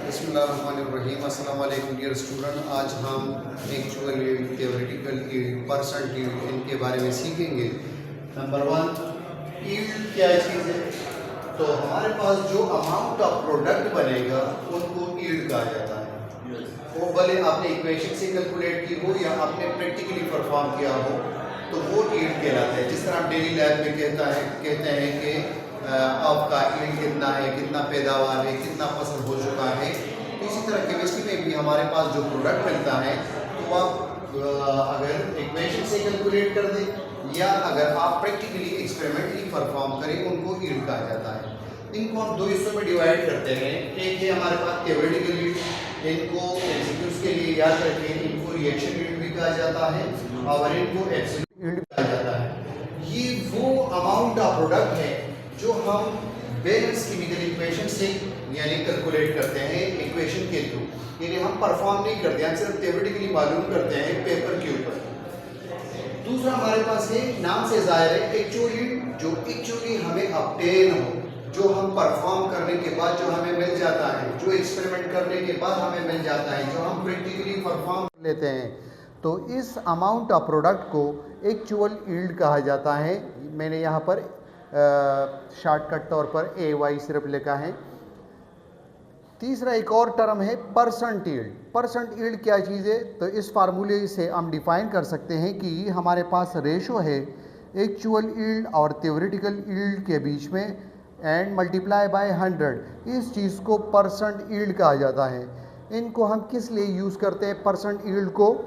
बिस्मिल्लाहिर्रहमानिर्रहीम। अस्सलाम वालेकुम डियर स्टूडेंट। आज हम actual yield, theoretical yield, percent yield इनके बारे में सीखेंगे। नंबर वन, यील्ड क्या चीज़ है? तो हमारे पास जो अमाउंट ऑफ प्रोडक्ट बनेगा उनको यील्ड कहा जाता है। वो भले आपने इक्वेशन से कैलकुलेट की हो या आपने प्रैक्टिकली परफॉर्म किया हो तो वो यील्ड कहलाता है। जिस तरह आप डेली लाइफ में कहते हैं कि आपका यील्ड कितना है, कितना पैदावार है, कितना फसल हो चुका है, तो इसी तरह केमिस्ट्री में भी हमारे पास जो प्रोडक्ट मिलता है तो आप अगर इक्वेशन से कैलकुलेट कर दें या अगर आप प्रैक्टिकली एक्सपेरिमेंटली परफॉर्म करें उनको यील्ड कहा जाता है। इनको हम दो हिस्सों में डिवाइड करते हैं। एक है हमारे पास थ्योरेटिकल यील्ड, इनको एमसीक्यूज के लिए याद रखें, इनको रिएक्शन यील्ड भी कहा जाता है और इनको एब्सोल्यूट यील्ड कहा जाता है। ये वो अमाउंट ऑफ प्रोडक्ट है जो हम बैलेंस केमिकल इक्वेशन से यानी कैलकुलेट करते हैं इक्वेशन के थ्रू, यानी हम परफॉर्म नहीं करते, हम सिर्फ थ्योरेटिकली मालूम करते हैं पेपर के ऊपर। दूसरा हमारे पास है, नाम से जाहिर है, एक्चुअल यील्ड, जो एक्चुअली हमें ऑब्टेन हो, जो हम परफॉर्म करने के बाद जो हमें मिल जाता है, जो एक्सपेरिमेंट करने के बाद हमें मिल जाता है, जो हम प्रैक्टिकली परफॉर्म लेते हैं, तो इस अमाउंट ऑफ प्रोडक्ट को एक्चुअल यील्ड कहा जाता है। मैंने यहाँ पर शॉर्टकट तौर पर AY सिर्फ लिखा है। तीसरा एक और टर्म है परसेंट यील्ड। परसेंट यील्ड क्या चीज़ है? तो इस फार्मूले से हम डिफाइन कर सकते हैं कि हमारे पास रेशो है एक्चुअल यील्ड और थ्योरेटिकल यील्ड के बीच में एंड मल्टीप्लाई बाय 100। इस चीज़ को परसेंट यील्ड कहा जाता है। इनको हम किस लिए यूज़ करते हैं परसेंट यील्ड को?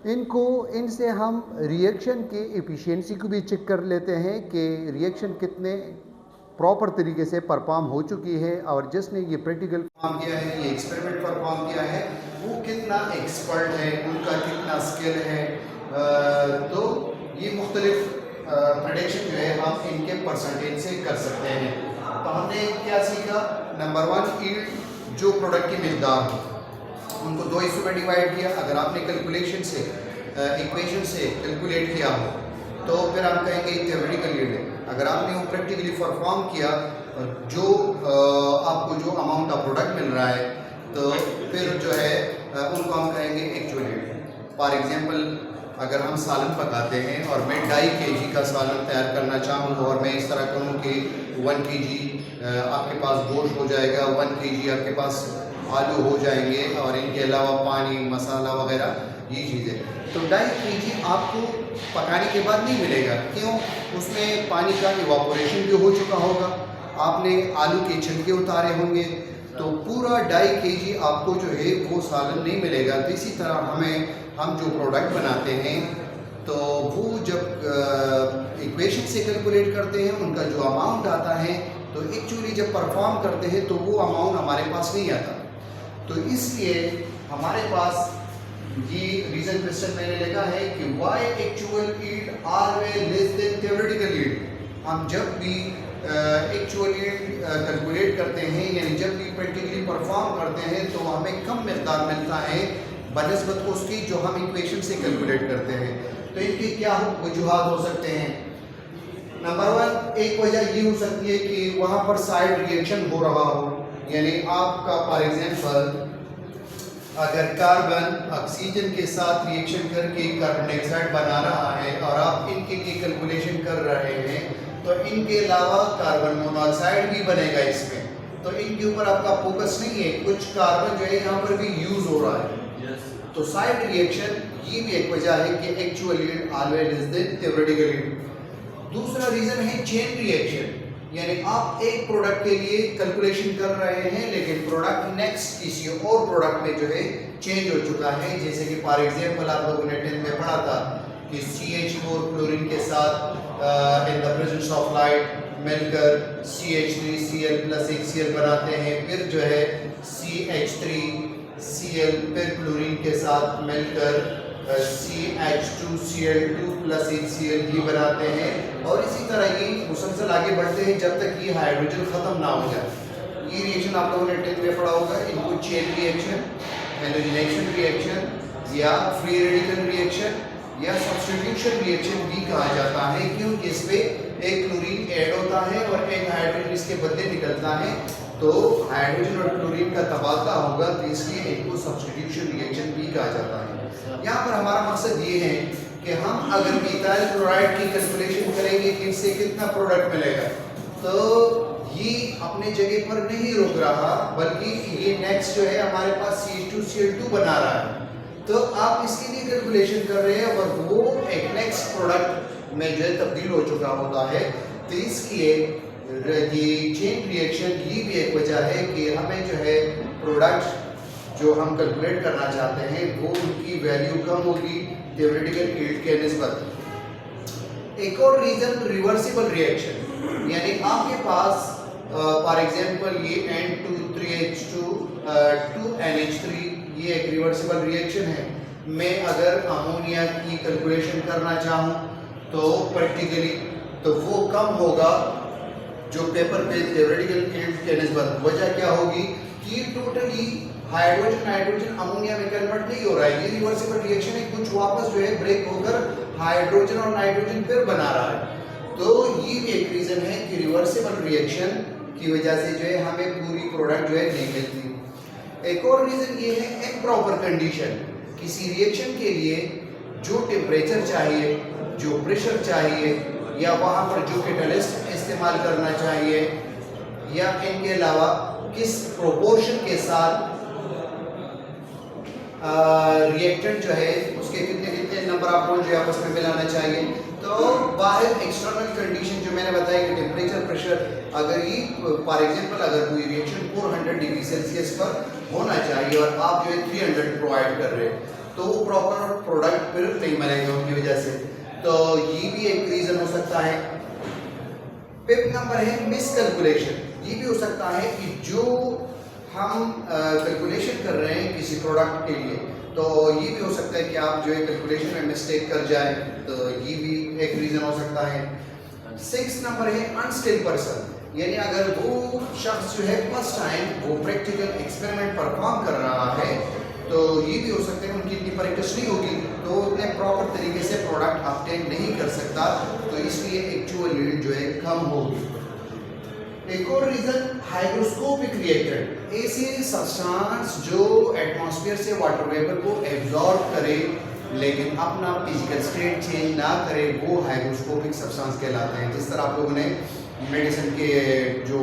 इनसे हम रिएक्शन के एफिशिएंसी को भी चेक कर लेते हैं कि रिएक्शन कितने प्रॉपर तरीके से परफॉर्म हो चुकी है और जिसने ये प्रैक्टिकल परफॉर्म किया है, ये एक्सपेरिमेंट परफॉर्म किया है, वो कितना एक्सपर्ट है, उनका कितना स्किल है। तो ये मुख्तलिफ प्रेडिक्शन जो है हम इनके परसेंटेज से कर सकते हैं। तो हमने क्या सीखा? नंबर वन, यील्ड जो प्रोडक्ट की मिकदार हो, उनको दो हिस्सों में डिवाइड किया। अगर आपने कैलकुलेशन से इक्वेशन से कैलकुलेट किया हो तो फिर हम कहेंगे थ्योरेटिकल यील्ड है। अगर आपने वो प्रैक्टिकली परफॉर्म किया, जो आपको जो अमाउंट ऑफ प्रोडक्ट मिल रहा है, तो फिर जो है उनको हम कहेंगे एक्चुअल यील्ड। फॉर एग्जांपल, अगर हम सालन पकाते हैं और मैं 2.5 kg का सालन तैयार करना चाहूँ और मैं इस तरह कहूँ कि 1 kg आपके पास गोश्त हो जाएगा, 1 kg आपके पास आलू हो जाएंगे और इनके अलावा पानी, मसाला वगैरह ये चीज़ें, तो 2.5 kg आपको पकाने के बाद नहीं मिलेगा। क्यों? उसमें पानी का इवापोरेशन भी हो चुका होगा, आपने आलू के छिलके उतारे होंगे, तो पूरा 2.5 kg आपको जो है वो सालन नहीं मिलेगा। तो इसी तरह हम जो प्रोडक्ट बनाते हैं तो वो जब इक्वेशन से कैलकुलेट करते हैं, उनका जो अमाउंट आता है, तो एक्चुअली जब परफॉर्म करते हैं तो वो अमाउंट हमारे पास नहीं आता। तो इसलिए हमारे पास ये रीजन क्वेश्चन मैंने लिखा है कि why actual yield always less than theoretical yield. हम जब भी एक्चुअल यील्ड कैलकुलेट करते हैं, यानी जब भी प्रैक्टिकली परफॉर्म करते हैं, तो हमें कम मिकदार मिलता है बनिस्बत उसकी जो हम इक्वेशन से कैलकुलेट करते हैं। तो इनके क्या वजूहात हो सकते हैं? नंबर वन, एक वजह ये हो सकती है कि वहाँ पर साइड रिएक्शन हो रहा हो, यानी आपका फॉर एग्जांपल अगर कार्बन ऑक्सीजन के साथ रिएक्शन करके कार्बन डाइऑक्साइड बना रहा है और आप इनके लिए कैलकुलेशन कर रहे हैं, तो इनके अलावा कार्बन मोनोऑक्साइड भी बनेगा इसमें, तो इनके ऊपर आपका फोकस नहीं है, कुछ कार्बन जो है यहाँ पर भी यूज हो रहा है। तो साइड रिएक्शन ये भी एक वजह है कि actual yield always less than theoretical yield. दूसरा रीजन है चेन रिएक्शन, यानी आप एक प्रोडक्ट के लिए कैलकुलेशन कर रहे हैं लेकिन प्रोडक्ट नेक्स्ट किसी और प्रोडक्ट में जो है चेंज हो चुका है। जैसे कि फॉर एग्जांपल आप लोगों ने 10th में पढ़ा था कि CH4 क्लोरीन के साथ in the presence of light मिलकर CH3Cl प्लस HCl बनाते हैं, फिर जो है CH3Cl फिर क्लोरीन के साथ मिलकर CH2Cl2 प्लस HCl भी बनाते हैं, और इसी तरह ये मुसलसल आगे बढ़ते हैं जब तक ये हाइड्रोजन ख़त्म ना हो जाए। ये रिएक्शन आप लोगों ने 10th में पढ़ा होगा। इनको चेन रिएक्शन, हेलोजिनेशन रिएक्शन या फ्री रेडिकल रिएक्शन या सब्स्टिट्यूशन रिएक्शन भी कहा जाता है, क्योंकि इसमें एक क्लोरीन ऐड होता है और एक हाइड्रोजन इसके बदले निकलता है। तो हाइड्रोजन और क्लोरीन का तबादला होगा, तो इसलिए इनको सब्स्टिट्यूशन रिएक्शन भी कहा जाता है। यहाँ पर हमारा मकसद ये है कि हम अगर मिथाइल क्लोराइड की कैलकुलेशन करेंगे कि इससे कितना प्रोडक्ट मिलेगा, तो ये अपने जगह पर नहीं रुक रहा, बल्कि ये नेक्स्ट जो है हमारे पास CH2Cl2 बना रहा है। तो आप इसके लिए कैलकुलेशन कर रहे हैं और वो एक नेक्स्ट प्रोडक्ट में जो है तब्दील हो चुका होता है। तो इसलिए ये चेन रिएक्शन ये भी एक वजह है कि हमें जो है प्रोडक्ट जो हम कैलकुलेट करना चाहते हैं वो उनकी वैल्यू कम होगी थ्योरेटिकल यील्ड के निस्बत। एक और रीजन रिवर्सिबल रिएक्शन, यानी आपके पास फॉर एग्जांपल ये N2 2NH3 ये एक रिवर्सिबल रिएक्शन है। मैं अगर अमोनिया की कैलकुलेशन करना चाहूँ तो प्रैक्टिकली तो वो कम होगा जो पेपर पे थ्योरेटिकल यील्ड के निस्बत। वजह क्या होगी कि टोटली हाइड्रोजन अमोनिया में कन्वर्ट नहीं हो रहा है, ये रिवर्सिबल रिएक्शन है, कुछ वापस जो है ब्रेक होकर हाइड्रोजन और नाइट्रोजन फिर बना रहा है। तो ये भी एक रीजन है कि रिवर्सिबल रिएक्शन की वजह से जो है हमें पूरी प्रोडक्ट जो है नहीं मिलती। एक और रीजन ये है इम्प्रॉपर कंडीशन, किसी रिएक्शन के लिए जो टेम्परेचर चाहिए, जो प्रेशर चाहिए, या वहाँ पर जो कैटलिस्ट इस्तेमाल करना चाहिए, या इनके अलावा किस प्रोपोर्शन के साथ रिएक्टेंट जो है उसके कितने कितने नंबर ऑफ मोल जो है आपस में मिलाना चाहिए। तो बाहर एक्सटर्नल कंडीशन जो मैंने बताया कि टेम्परेचर, प्रेशर, अगर ये फॉर एग्जांपल अगर कोई रिएक्शन 400 डिग्री सेल्सियस पर होना चाहिए और आप जो है 300 प्रोवाइड कर रहे हैं, तो वो प्रॉपर प्रोडक्ट फिर नहीं बनेगा उनकी वजह से। तो ये भी एक रीजन हो सकता है। फिफ्थ नंबर है मिसकैलकुलेशन। ये भी हो सकता है कि जो हम कैलकुलेशन कर रहे हैं किसी प्रोडक्ट के लिए, तो ये भी हो सकता है कि आप जो है कैलकुलेशन में मिस्टेक कर जाए, तो ये भी एक रीज़न हो सकता है। 6 नंबर है अनस्किल्ड पर्सन, यानी अगर वो शख्स जो है फर्स्ट टाइम वो प्रैक्टिकल एक्सपेरिमेंट परफॉर्म कर रहा है, तो ये भी हो सकता है उनकी इतनी प्रैक्टिस नहीं होगी, तो उतने प्रॉपर तरीके से प्रोडक्ट ऑब्टेन नहीं कर सकता, तो इसलिए एक्चुअल यील्ड जो है कम होगी। एक और रीजन हाइग्रोस्कोपिक रिएक्टेंट, ऐसे सब्सटेंस जो एटमॉस्फेयर से वाटर वेपर को एब्जॉर्ब करे लेकिन अपना फिजिकल स्टेट चेंज ना करे, वो हाइग्रोस्कोपिक सब्सटेंस कहलाते हैं। जिस तरह आप लोगों ने मेडिसिन के जो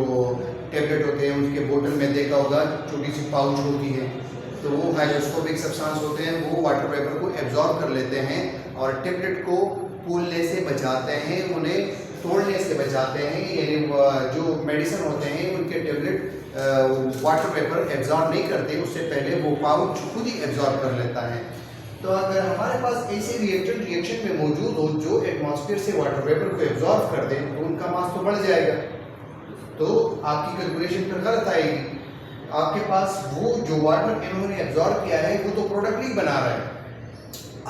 टेबलेट होते हैं उनके बोतल में देखा होगा, छोटी सी पाउच होती है, तो वो हाइग्रोस्कोपिक सब्सटेंस होते हैं, वो वाटर वेपर को एब्जॉर्ब कर लेते हैं और टेबलेट को फूलने से बचाते हैं, उन्हें तोड़ने से बचाते हैं। यानी जो मेडिसिन होते हैं उनके टेबलेट वाटर वेपर एब्जॉर्ब नहीं करते, उससे पहले वो पाउच खुद ही एब्जॉर्ब कर लेता है। तो अगर हमारे पास ऐसे रिएक्टेंट रिएक्शन में मौजूद हो जो एटमॉस्फेयर से वाटर वेपर को एब्जॉर्ब कर दे, तो उनका मास तो बढ़ जाएगा, तो आपकी कैलकुलेशन फिर गलत आएगी। आपके पास वो जो वाटर इन्होंने एब्जॉर्ब किया है वो तो प्रोडक्ट नहीं बना रहा है,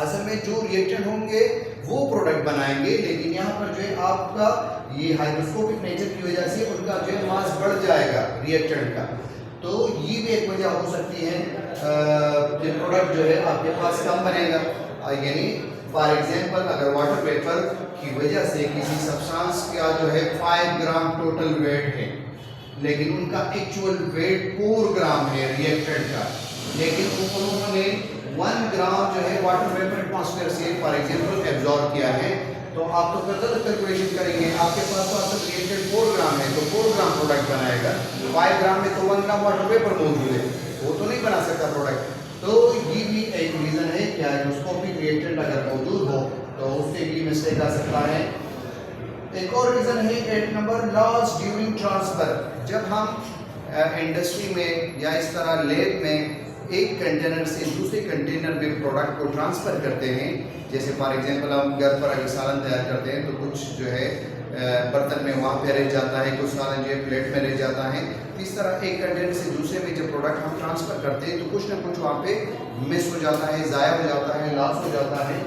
असल में जो रिएक्टेंट होंगे वो प्रोडक्ट बनाएंगे, लेकिन यहाँ पर जो है आपका ये हाइग्रोस्कोपिक नेचर की वजह से उनका जो है मास बढ़ जाएगा रिएक्टेंट का। तो ये भी एक वजह हो सकती है कि प्रोडक्ट जो है आपके पास कम बनेगा। यानी फॉर एग्जांपल अगर वाटर वेपर की वजह से किसी सब्सटेंस का जो है 5 ग्राम टोटल वेट है, लेकिन उनका एक्चुअल वेट 4 ग्राम है रिएक्टेंट का, लेकिन उन्होंने 1 ग्राम जो है वाटर वेपर एटमॉस्फेयर से फॉर एग्जांपल एब्जॉर्ब किया है, तो आप तो गलत कैलकुलेशन करेंगे। आपके पास तो असल रिएक्टेंट 4 ग्राम है, तो 4 ग्राम प्रोडक्ट बनाएगा, 5 ग्राम में तो 1 ग्राम वाटर वेपर मौजूद है, वो तो नहीं बना सकता प्रोडक्ट। तो ये भी एक रीज़न है कि हाइग्रोस्कोपिक रिएक्टेंट अगर मौजूद हो तो उससे भी मिस्टेक आ सकता है। एक और रीज़न है 8 नंबर लॉस ड्यूरिंग ट्रांसफर। जब हम इंडस्ट्री में या इस तरह लैब में एक कंटेनर से दूसरे कंटेनर में प्रोडक्ट को ट्रांसफ़र करते हैं, जैसे फॉर एग्जांपल हम घर पर अगर सालन तैयार करते हैं तो कुछ जो है बर्तन में वहाँ पे रह जाता है, कुछ सालन जो है प्लेट में रह जाता है। इस तरह एक कंटेनर से दूसरे में जब प्रोडक्ट हम ट्रांसफ़र करते हैं तो कुछ ना कुछ वहाँ पे मिस हो जाता है, ज़ाया हो जाता है, लॉस हो जाता है।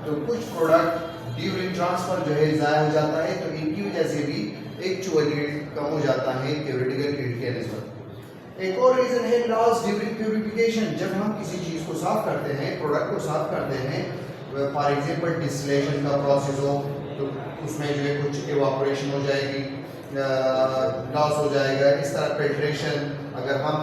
तो कुछ प्रोडक्ट ड्यूरिंग ट्रांसफ़र जो है ज़ाया हो जाता है, तो इनकी वजह से भी एक्चुअल यील्ड कम हो जाता है थ्योरेटिकल यील्ड के निस्बत। एक और रीज़न है लॉस ड्यूरिंग प्यूरिफिकेशन। जब हम किसी चीज़ को साफ़ करते हैं, प्रोडक्ट को साफ़ करते हैं, फॉर एग्जांपल डिस्टिलेशन का प्रोसेस हो तो उसमें जो है कुछ इवापोरेशन हो जाएगी, लॉस हो जाएगा। इस तरह फिल्ट्रेशन, अगर हम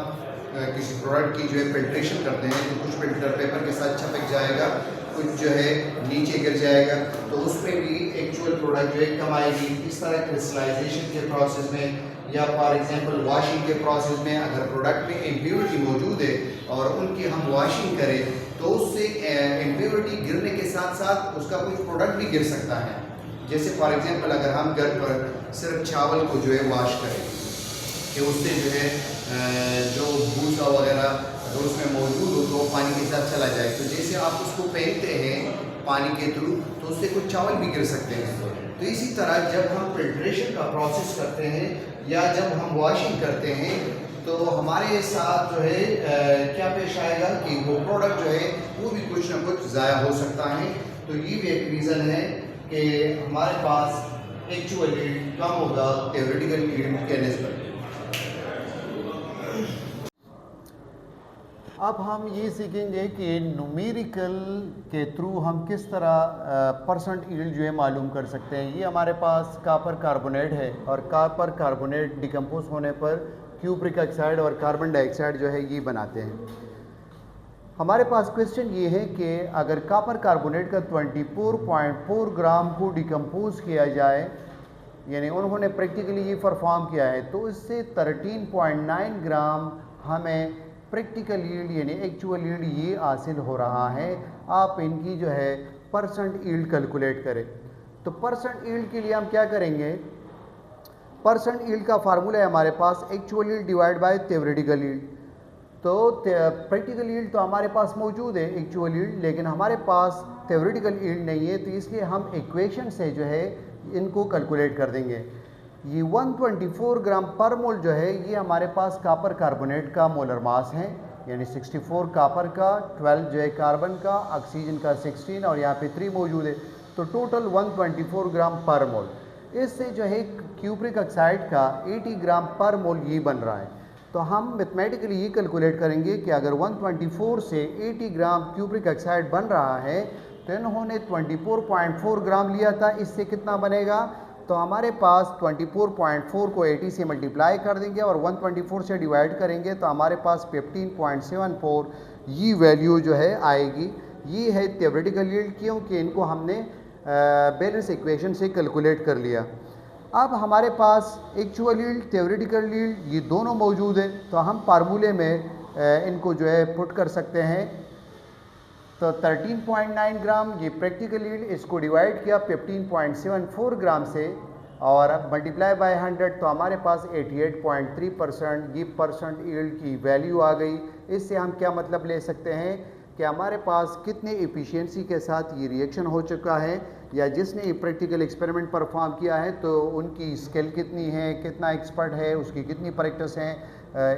किसी प्रोडक्ट की जो है फिल्ट्रेशन करते हैं तो कुछ फिल्टर पेपर के साथ छपक जाएगा, कुछ जो है नीचे गिर जाएगा, तो उसमें भी एक्चुअल प्रोडक्ट जो है कम आएगी। इस तरह क्रिस्टलाइजेशन के प्रोसेस में या फॉर एग्जांपल वॉशिंग के प्रोसेस में अगर प्रोडक्ट में इम्प्योरिटी मौजूद है और उनकी हम वॉशिंग करें तो उससे इम्प्योरिटी गिरने के साथ साथ उसका कुछ प्रोडक्ट भी गिर सकता है। जैसे फॉर एग्जांपल अगर हम घर पर सिर्फ चावल को जो है वॉश करें कि उससे जो है जो भूसा वगैरह अगर उसमें मौजूद हो तो पानी के साथ चला जाए, तो जैसे आप उसको पहनते हैं पानी के थ्रू तो उससे कुछ चावल भी गिर सकते हैं। तो इसी तरह जब हम फिल्ट्रेशन का प्रोसेस करते हैं या जब हम वॉशिंग करते हैं तो हमारे साथ जो है क्या पेश आएगा कि वो प्रोडक्ट जो है वो भी कुछ ना कुछ ज़ाया हो सकता है। तो ये भी एक रीज़न है कि हमारे पास एक्चुअल यील्ड कम होगा थ्योरेटिकल यील्ड के निस्बत। अब हम ये सीखेंगे कि न्यूमेरिकल के थ्रू हम किस तरह परसेंट यील्ड जो है मालूम कर सकते हैं। ये हमारे पास कॉपर कार्बोनेट है और कॉपर कार्बोनेट डिकम्पोज होने पर क्यूप्रिक ऑक्साइड और कार्बन डाइऑक्साइड जो है ये बनाते हैं। हमारे पास क्वेश्चन ये है कि अगर कॉपर कार्बोनेट का 24.4 ग्राम को डिकम्पोज किया जाए, यानी उन्होंने प्रैक्टिकली ये परफॉर्म किया है, तो इससे 13.9 ग्राम हमें प्रैक्टिकल यील्ड यानी एक्चुअल यील्ड ये हासिल हो रहा है। आप इनकी जो है परसेंट यील्ड कैलकुलेट करें। तो परसेंट यील्ड के लिए हम क्या करेंगे, परसेंट यील्ड का फार्मूला है हमारे पास actual yield divide by theoretical yield. तो प्रैक्टिकल यील्ड तो हमारे पास मौजूद है एक्चुअल यील्ड, लेकिन हमारे पास थ्योरेटिकल यील्ड नहीं है, तो इसलिए हम इक्वेशन से जो है इनको कैलकुलेट कर देंगे। ये 124 ग्राम पर मोल जो है ये हमारे पास कॉपर कार्बोनेट का मोलर मास है, यानी 64 कॉपर का, 12 जो है कार्बन का, ऑक्सीजन का 16 और यहाँ पे 3 मौजूद है, तो टोटल 124 ग्राम पर मोल। इससे जो है क्यूप्रिक ऑक्साइड का 80 ग्राम पर मोल ये बन रहा है। तो हम मैथमेटिकली ये कैलकुलेट करेंगे कि अगर 124 से 80 ग्राम क्यूप्रिक ऑक्साइड बन रहा है तो इन्होंने 24.4 ग्राम लिया था, इससे कितना बनेगा, तो हमारे पास 24.4 को 80 से मल्टीप्लाई कर देंगे और 124 से डिवाइड करेंगे तो हमारे पास 15.74 ये वैल्यू जो है आएगी। ये है थ्योरेटिकल यील्ड, क्योंकि इनको हमने बैलेंस इक्वेशन से कैलकुलेट कर लिया। अब हमारे पास एक्चुअल यील्ड, थ्योरेटिकल यील्ड ये दोनों मौजूद है, तो हम फार्मूले में इनको जो है पुट कर सकते हैं। तो 13.9 ग्राम ये प्रैक्टिकल यील्ड, इसको डिवाइड किया 15.74 ग्राम से और मल्टीप्लाई बाय 100 तो हमारे पास 88.3% ये परसेंट यील्ड की वैल्यू आ गई। इससे हम क्या मतलब ले सकते हैं कि हमारे पास कितने एफिशिएंसी के साथ ये रिएक्शन हो चुका है, या जिसने प्रैक्टिकल एक्सपेरिमेंट परफॉर्म किया है तो उनकी स्किल कितनी है, कितना एक्सपर्ट है, उसकी कितनी प्रैक्टिस है,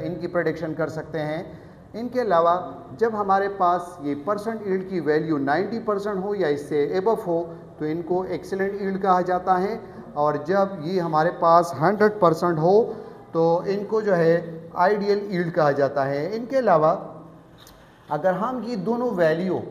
इनकी प्रेडिक्शन कर सकते हैं। इनके अलावा जब हमारे पास ये परसेंट यील्ड की वैल्यू 90% हो या इससे एबव हो तो इनको एक्सीलेंट यील्ड कहा जाता है, और जब ये हमारे पास 100% हो तो इनको जो है आइडियल यील्ड कहा जाता है। इनके अलावा अगर हम ये दोनों वैल्यू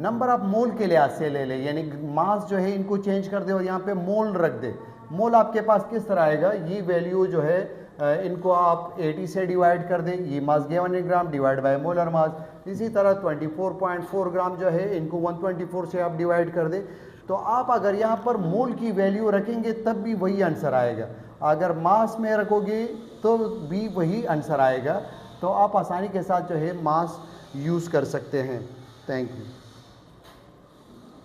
नंबर ऑफ मोल के लिहाज से ले लें, यानी मास जो है इनको चेंज कर दे और यहाँ पे मोल रख दे, मोल आपके पास किस तरह आएगा, ये वैल्यू जो है इनको आप 80 से डिवाइड कर दें, ये मास 1 gram divide by molar mass. इसी तरह 24.4 ग्राम जो है इनको 124 से आप डिवाइड कर दें, तो आप अगर यहाँ पर मोल की वैल्यू रखेंगे तब भी वही आंसर आएगा, अगर मास में रखोगे तो भी वही आंसर आएगा। तो आप आसानी के साथ जो है मास यूज़ कर सकते हैं। Thank you.